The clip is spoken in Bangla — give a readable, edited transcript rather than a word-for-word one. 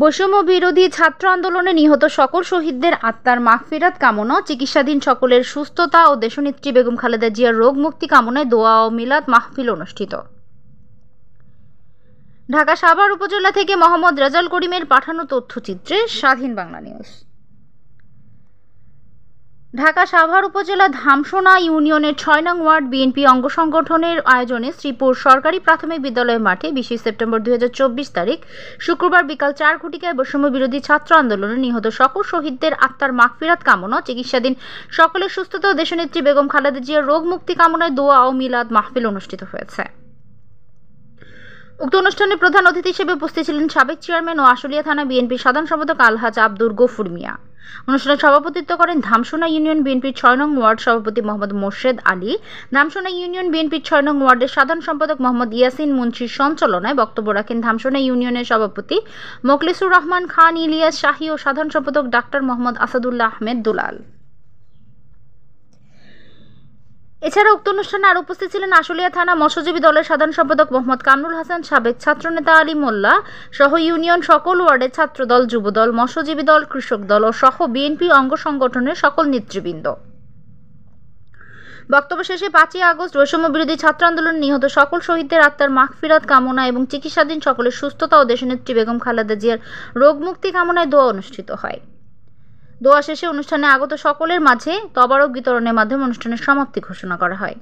বৈষম্য বিরোধী ছাত্র আন্দোলনে নিহত সকল শহীদদের আত্মার মাগফিরাত কামনা, চিকিৎসাধীন সকলের সুস্থতা ও দেশনেত্রী বেগম খালেদা জিয়ার রোগ মুক্তি কামনায় দোয়া ও মিলাদ মাহফিল অনুষ্ঠিত। ঢাকা সাভার উপজেলা থেকে মোহাম্মদ রেজাউল করিমের পাঠানো তথ্যচিত্রে স্বাধীন বাংলা নিউজ। ঢাকা সাভার উপজেলা ধামসোনা ইউনিয়নের ৬ নং ওয়ার্ড বিএনপি অঙ্গ সংগঠনের আয়োজনে শ্রীপুর সরকারি প্রাথমিক বিদ্যালয় মাঠে ২০ সেপ্টেম্বর ২০২৪ তারিখ শুক্রবার বিকাল ৪ ঘটিকায় বৈষম্য বিরোধী ছাত্র আন্দোলনে নিহত সকল শহীদদের আত্মার মাগফিরাত কামনা, চিকিৎসাধীন সকলের সুস্থতা ও দেশনেত্রী বেগম খালেদা জিয়ার রোগ মুক্তি কামনায় দোয়া ও মিলাদ মাহফিল অনুষ্ঠিত হয়েছে। উক্ত অনুষ্ঠানে প্রধান অতিথি হিসেবে উপস্থিত ছিলেন সাবেক চেয়ারম্যান ও আশুলিয়া থানা বিএনপির সাধারণ সম্পাদক আলহাজ আব্দুর গফুর মিয়া। অনুষ্ঠানে সভাপতিত্ব করেন ধামসোনা ইউনিয়ন বিএনপির ৬ নং ওয়ার্ড সভাপতি মোহাম্মদ মোর্শেদ আলী। ধামসোনা ইউনিয়ন বিএনপির ৬ নং ওয়ার্ডের সাধারণ সম্পাদক মোহাম্মদ ইয়াসিন মুন্সির সঞ্চালনায় বক্তব্য রাখেন ধামসোনা ইউনিয়নের সভাপতি মোখলেসুর রহমান খান ইলিয়াস শাহী ও সাধারণ সম্পাদক ডাক্তার মোহাম্মদ আসাদুল্লাহ আহমেদ দুলাল। এছাড়া উক্ত অনুষ্ঠানে আরও উপস্থিত ছিলেন আশুলিয়া থানা মৎস্যজীবী দলের সাধারণ সম্পাদক মোহাম্মদ কামরুল হাসান, সাবেক ছাত্রনেতা আলী মোল্লা সহ ইউনিয়ন সকল ওয়ার্ডের ছাত্রদল, যুবদল, মৎস্যজীবী দল, কৃষক দল ও সহ বিএনপি অঙ্গ সংগঠনের সকল নেতৃবৃন্দ। বক্তব্য শেষে ৫ই আগস্ট বৈষম্য বিরোধী ছাত্র আন্দোলনে নিহত সকল শহীদদের আত্মার মাগফিরাত কামনা এবং চিকিৎসাধীন সকলের সুস্থতা ও দেশনেত্রী বেগম খালেদা জিয়ার রোগ মুক্তি কামনায় দোয়া অনুষ্ঠিত হয়। দোয়া শেষে অনুষ্ঠানে আগত সকলের মাঝে তবারক বিতরণের মাধ্যমে অনুষ্ঠানের সমাপ্তি ঘোষণা করা হয়।